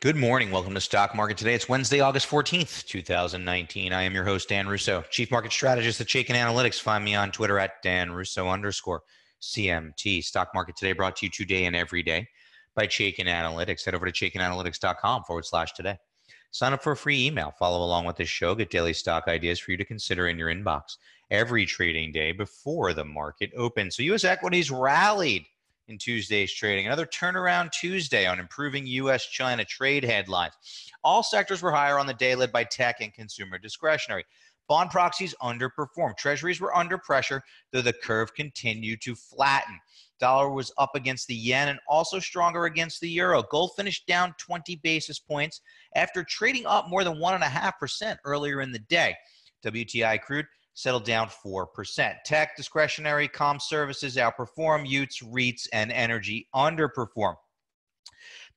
Good morning. Welcome to Stock Market Today. It's Wednesday, August 14th, 2019. I am your host, Dan Russo, Chief Market Strategist at Chaikin Analytics. Find me on Twitter at DanRusso_CMT. Stock Market Today brought to you today and every day by Chaikin Analytics. Head over to ChaikinAnalytics.com/today. Sign up for a free email. Follow along with this show. Get daily stock ideas for you to consider in your inbox every trading day before the market opens. So U.S. equities rallied in Tuesday's trading. Another turnaround Tuesday on improving U.S.-China trade headlines. All sectors were higher on the day, led by tech and consumer discretionary. Bond proxies underperformed. Treasuries were under pressure, though the curve continued to flatten. Dollar was up against the yen and also stronger against the euro. Gold finished down 20 basis points after trading up more than 1.5% earlier in the day. WTI crude settled down 4%. Tech, discretionary, comm services outperform. Utes, REITs, and energy underperform.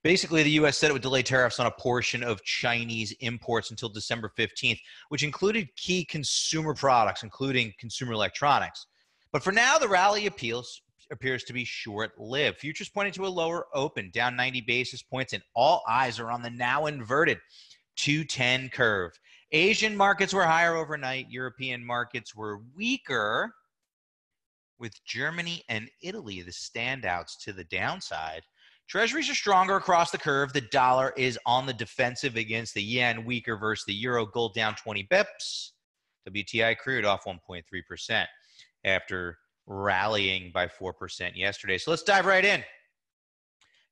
Basically, the U.S. said it would delay tariffs on a portion of Chinese imports until December 15th, which included key consumer products, including consumer electronics. But for now, the rally appears to be short-lived. Futures pointing to a lower open, down 90 basis points, and all eyes are on the now inverted 210 curve. Asian markets were higher overnight. European markets were weaker, with Germany and Italy the standouts to the downside. Treasuries are stronger across the curve. The dollar is on the defensive against the yen, weaker versus the euro. Gold down 20 bips. WTI crude off 1.3% after rallying by 4% yesterday. So let's dive right in.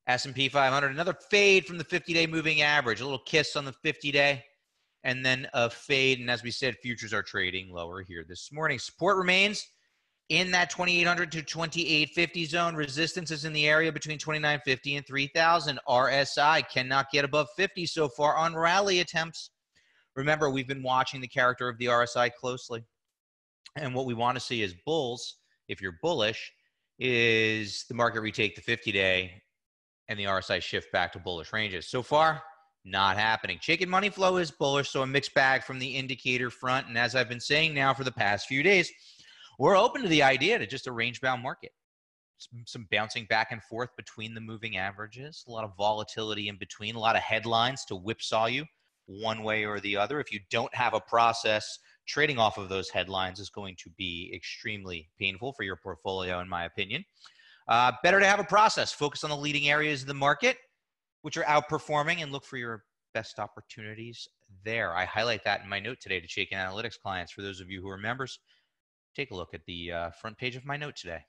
S&P 500, another fade from the 50-day moving average. A little kiss on the 50-day. And then a fade, and as we said, futures are trading lower here this morning. Support remains in that 2,800 to 2,850 zone. Resistance is in the area between 2,950 and 3,000. RSI cannot get above 50 so far on rally attempts. Remember, we've been watching the character of the RSI closely. And what we want to see is bulls, if you're bullish, is the market retake the 50-day and the RSI shift back to bullish ranges. So far, not happening. Chaikin money flow is bullish, so a mixed bag from the indicator front. And as I've been saying now for the past few days, we're open to the idea to just a range-bound market. Some bouncing back and forth between the moving averages, a lot of volatility in between, a lot of headlines to whipsaw you one way or the other. If you don't have a process, trading off of those headlines is going to be extremely painful for your portfolio, in my opinion. Better to have a process. Focus on the leading areas of the market, which are outperforming, and look for your best opportunities there. I highlight that in my note today to Chaikin Analytics clients. For those of you who are members, take a look at the front page of my note today.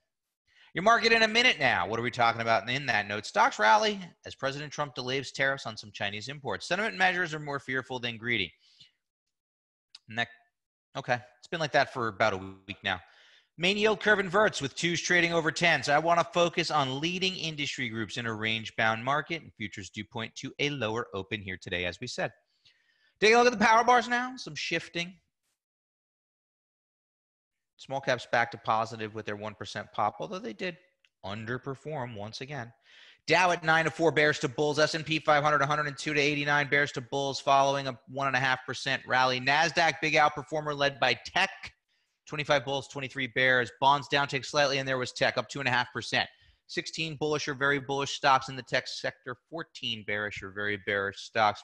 Your market in a minute now. What are we talking about in that note? Stocks rally as President Trump delays tariffs on some Chinese imports. Sentiment measures are more fearful than greedy. Okay, it's been like that for about a week now. Main yield curve inverts with twos trading over 10. So I want to focus on leading industry groups in a range-bound market, and futures do point to a lower open here today, as we said. Take a look at the power bars now. Some shifting. Small caps back to positive with their 1% pop, although they did underperform once again. Dow at 9 to 4 bears to bulls. S&P 500 102 to 89 bears to bulls, following a 1.5% rally. NASDAQ big outperformer led by tech. 25 bulls, 23 bears. Bonds downtick slightly, and there was tech up 2.5%. 16 bullish or very bullish stocks in the tech sector. 14 bearish or very bearish stocks.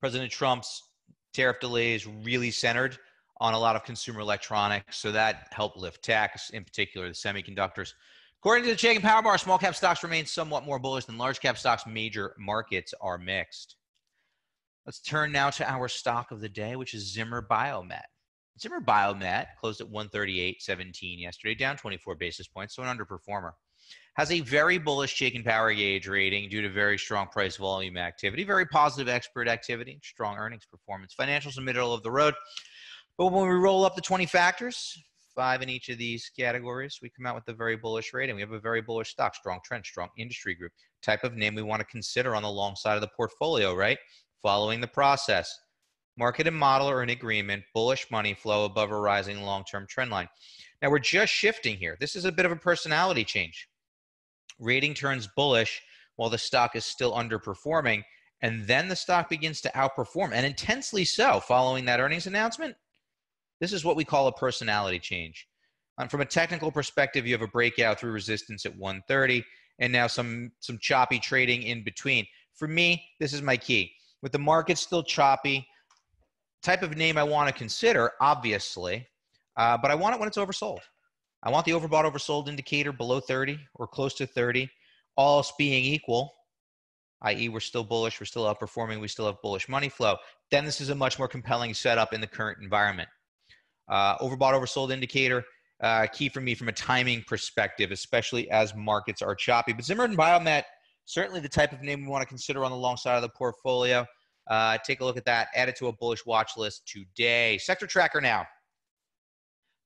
President Trump's tariff delays really centered on a lot of consumer electronics, so that helped lift tech, in particular the semiconductors. According to the Chaikin Power Bar, small cap stocks remain somewhat more bullish than large cap stocks. Major markets are mixed. Let's turn now to our stock of the day, which is Zimmer Biomet. Zimmer Biomet closed at 138.17 yesterday, down 24 basis points, so an underperformer. Has a very bullish Chaikin Power Gauge rating due to very strong price volume activity, very positive expert activity, strong earnings performance. Financials are middle of the road. But when we roll up the 20 factors, 5 in each of these categories, we come out with a very bullish rating. We have a very bullish stock, strong trend, strong industry group, type of name we want to consider on the long side of the portfolio, right? Following the process. Market and model are in agreement, bullish money flow above a rising long-term trend line. Now, we're just shifting here. This is a bit of a personality change. Rating turns bullish while the stock is still underperforming, and then the stock begins to outperform, and intensely so, following that earnings announcement. This is what we call a personality change. From a technical perspective, you have a breakout through resistance at 130, and now some choppy trading in between. For me, this is my key. With the market still choppy, type of name I want to consider, obviously, but I want it when it's oversold. I want the overbought, oversold indicator below 30 or close to 30, all else being equal, i.e. we're still bullish, we're still outperforming, we still have bullish money flow. Then this is a much more compelling setup in the current environment. Overbought, oversold indicator, key for me from a timing perspective, especially as markets are choppy. But Zimmer and Biomet, certainly the type of name we want to consider on the long side of the portfolio. Take a look at that. Add it to a bullish watch list today. Sector tracker now.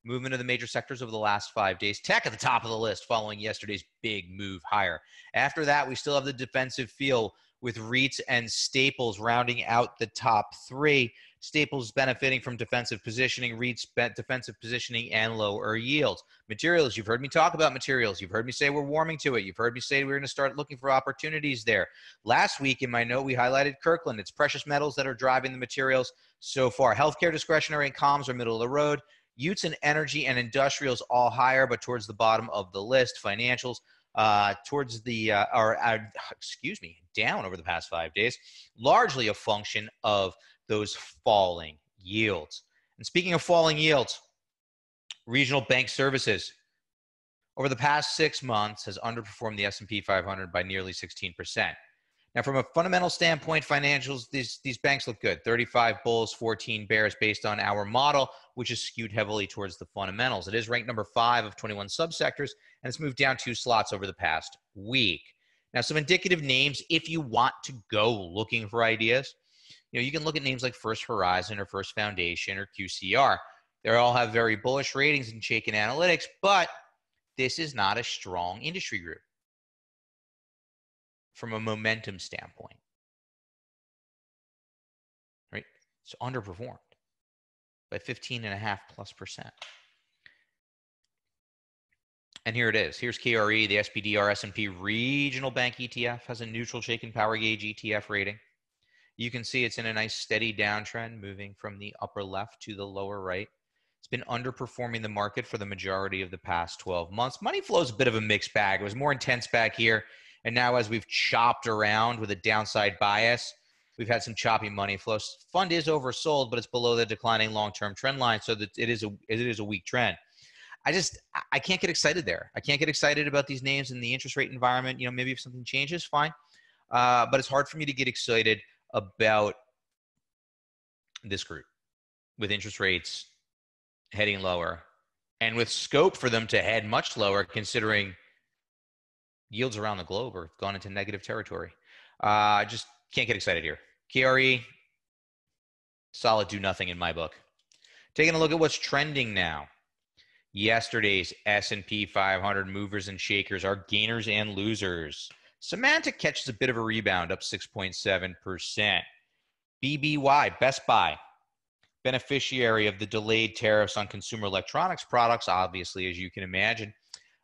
Movement of the major sectors over the last 5 days. Tech at the top of the list following yesterday's big move higher. After that, we still have the defensive feel with REITs and staples rounding out the top three. Staples benefiting from defensive positioning, REITs defensive positioning, and lower yields. Materials, you've heard me talk about materials. You've heard me say we're warming to it. You've heard me say we're going to start looking for opportunities there. Last week in my note, we highlighted Kirkland. It's precious metals that are driving the materials so far. Healthcare, discretionary, and comms are middle of the road. Utes and energy and industrials all higher, but towards the bottom of the list. Financials towards the down over the past 5 days, largely a function of those falling yields. And speaking of falling yields, regional bank services over the past 6 months has underperformed the S&P 500 by nearly 16%. Now, from a fundamental standpoint, financials, these banks look good. 35 bulls, 14 bears based on our model, which is skewed heavily towards the fundamentals. It is ranked number 5 of 21 subsectors, and it's moved down 2 slots over the past week. Now, some indicative names, if you want to go looking for ideas, you can look at names like First Horizon or First Foundation or QCR. They all have very bullish ratings in Chaikin Analytics, but this is not a strong industry group from a momentum standpoint, right? It's underperformed by 15.5+%. And here it is. Here's KRE, the SPDR S&P Regional Bank ETF has a neutral Chaikin Power Gauge ETF rating. You can see it's in a nice steady downtrend, moving from the upper left to the lower right. It's been underperforming the market for the majority of the past 12 months. Money flow is a bit of a mixed bag. It was more intense back here. And now as we've chopped around with a downside bias, we've had some choppy money flows. Fund is oversold, but it's below the declining long-term trend line, so that it is a weak trend. I can't get excited there. I can't get excited about these names in the interest rate environment. Maybe if something changes, fine. But it's hard for me to get excited about this group with interest rates heading lower and with scope for them to head much lower, considering yields around the globe have gone into negative territory. I just can't get excited here. KRE, solid do nothing in my book. Taking a look at what's trending now. Yesterday's S&P 500 movers and shakers are gainers and losers. Symantec catches a bit of a rebound, up 6.7%. BBY, Best Buy, beneficiary of the delayed tariffs on consumer electronics products, obviously, as you can imagine.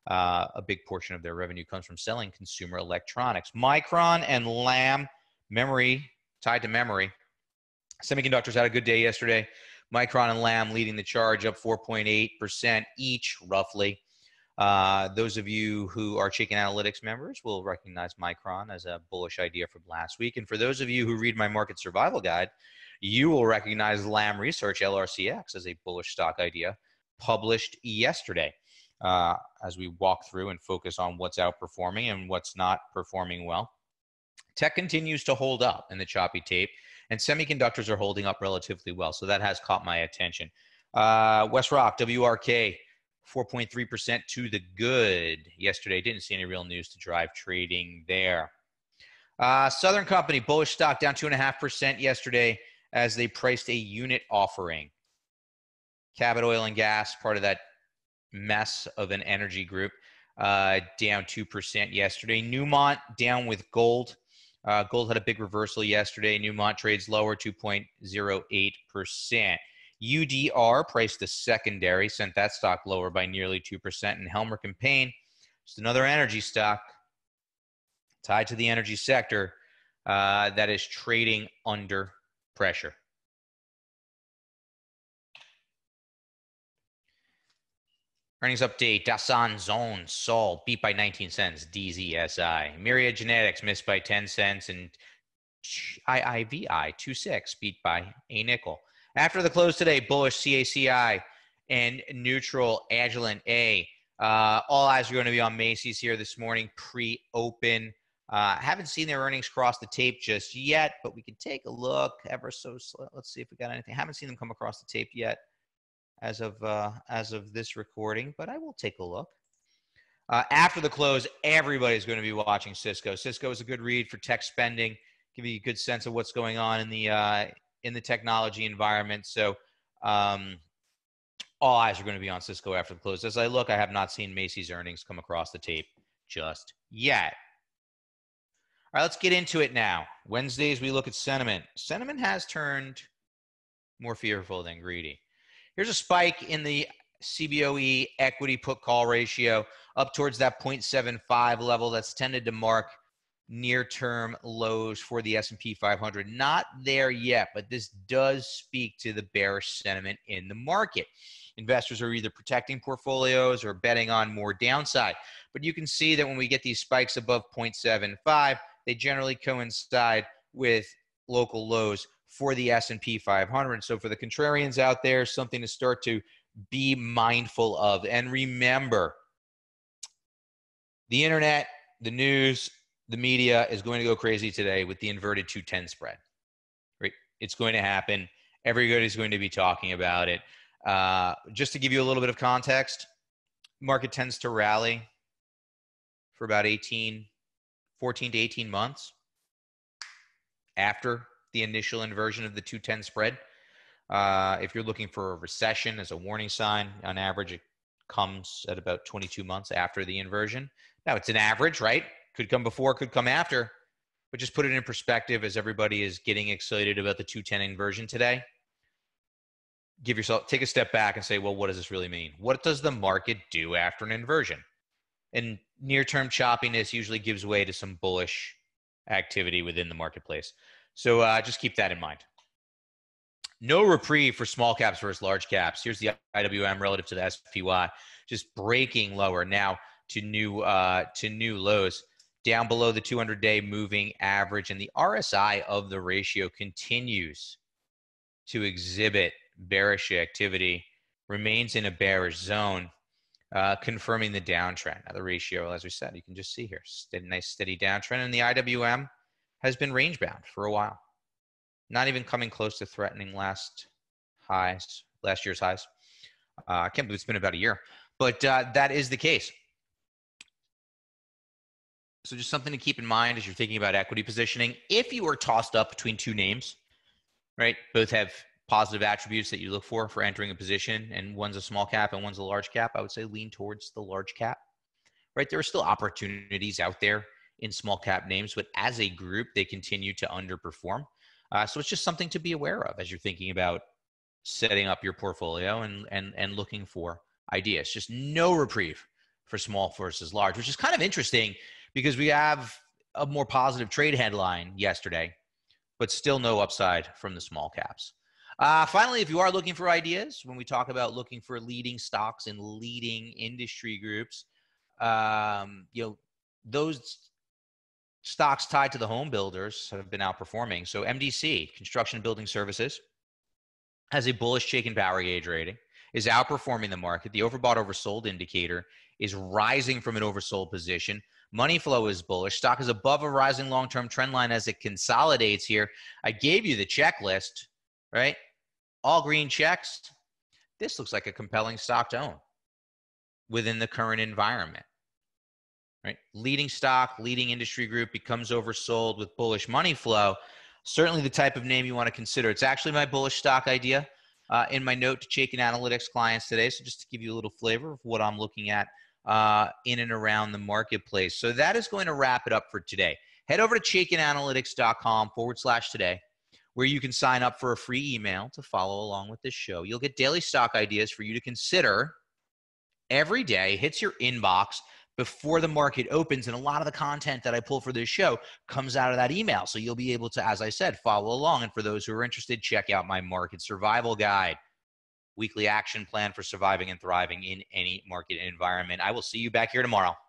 A big portion of their revenue comes from selling consumer electronics. Micron and Lam, memory, tied to memory. Semiconductors had a good day yesterday. Micron and Lam leading the charge, up 4.8% each, roughly. Those of you who are Chaikin Analytics members will recognize Micron as a bullish idea from last week. And for those of you who read my market survival guide, you will recognize Lam Research, LRCX, as a bullish stock idea published yesterday. As we walk through and focus on what's outperforming and what's not performing well. Tech continues to hold up in the choppy tape, and semiconductors are holding up relatively well, so that has caught my attention. WestRock, WRK, 4.3% to the good yesterday. Didn't see any real news to drive trading there. Southern Company, bullish stock, down 2.5% yesterday as they priced a unit offering. Cabot Oil and Gas, part of that mess of an energy group, down 2% yesterday. Newmont down with gold. Gold had a big reversal yesterday. Newmont trades lower, 2.08%. UDR priced the secondary, sent that stock lower by nearly 2%. And Helmerich & Payne, just another energy stock tied to the energy sector that is trading under pressure. Earnings update, Dasan Zone, Sol, beat by 19 cents, DZSI. Myriad Genetics missed by 10 cents, and IIVI 26 beat by a nickel. After the close today, bullish CACI and neutral Agilent A. All eyes are going to be on Macy's here this morning, pre-open. Haven't seen their earnings cross the tape just yet, but we can take a look ever so slow. Let's see if we got anything. Haven't seen them come across the tape yet as of this recording, but I will take a look. After the close, everybody's going to be watching Cisco. Cisco is a good read for tech spending, give you a good sense of what's going on in the technology environment. So all eyes are going to be on Cisco after the close. As I look, I have not seen Macy's earnings come across the tape just yet. All right, let's get into it now. Wednesdays, we look at sentiment. Sentiment has turned more fearful than greedy. Here's a spike in the CBOE equity put call ratio up towards that 0.75 level that's tended to mark near-term lows for the S&P 500. Not there yet, but this does speak to the bearish sentiment in the market. Investors are either protecting portfolios or betting on more downside. But you can see that when we get these spikes above 0.75, they generally coincide with local lows for the S&P 500. So for the contrarians out there, something to start to be mindful of. And remember, the internet, the news, the media is going to go crazy today with the inverted 210 spread. Right? It's going to happen. Everybody's going to be talking about it. Just to give you a little bit of context, market tends to rally for about 14 to 18 months after the initial inversion of the 210 spread. If you're looking for a recession as a warning sign, on average, it comes at about 22 months after the inversion. Now, it's an average, right? Could come before, could come after, but just put it in perspective as everybody is getting excited about the 210 inversion today. Take a step back and say, well, what does this really mean? What does the market do after an inversion? And near-term choppiness usually gives way to some bullish activity within the marketplace. So just keep that in mind. No reprieve for small caps versus large caps. Here's the IWM relative to the SPY, just breaking lower now to new lows, down below the 200-day moving average, and the RSI of the ratio continues to exhibit bearish activity, remains in a bearish zone, confirming the downtrend. Now the ratio, as we said, you can just see here, nice steady downtrend, and the IWM has been range bound for a while. Not even coming close to threatening last year's highs. I can't believe it's been about a year, but that is the case. So just something to keep in mind as you're thinking about equity positioning. If you are tossed up between two names, right, both have positive attributes that you look for entering a position, and one's a small cap and one's a large cap, I would say lean towards the large cap, right? There are still opportunities out there in small cap names, but as a group, they continue to underperform. So it's just something to be aware of as you're thinking about setting up your portfolio and looking for ideas. Just no reprieve for small versus large, which is kind of interesting because we have a more positive trade headline yesterday, but still no upside from the small caps. Finally, if you are looking for ideas, when we talk about looking for leading stocks and leading industry groups, those stocks tied to the home builders have been outperforming. So MDC, Construction Building Services, has a bullish Chaikin Power Gauge rating, is outperforming the market. The overbought oversold indicator is rising from an oversold position. Money flow is bullish. Stock is above a rising long-term trend line as it consolidates here. I gave you the checklist, right? All green checks. This looks like a compelling stock to own within the current environment. Right? Leading stock, leading industry group becomes oversold with bullish money flow. Certainly the type of name you want to consider. It's actually my bullish stock idea in my note to Chaikin Analytics clients today. So just to give you a little flavor of what I'm looking at in and around the marketplace. So that is going to wrap it up for today. Head over to chaikinanalytics.com/today, where you can sign up for a free email to follow along with this show. You'll get daily stock ideas for you to consider every day, hits your inbox before the market opens, and a lot of the content that I pull for this show comes out of that email. So you'll be able to, as I said, follow along. And for those who are interested, check out my market survival guide, weekly action plan for surviving and thriving in any market environment. I will see you back here tomorrow.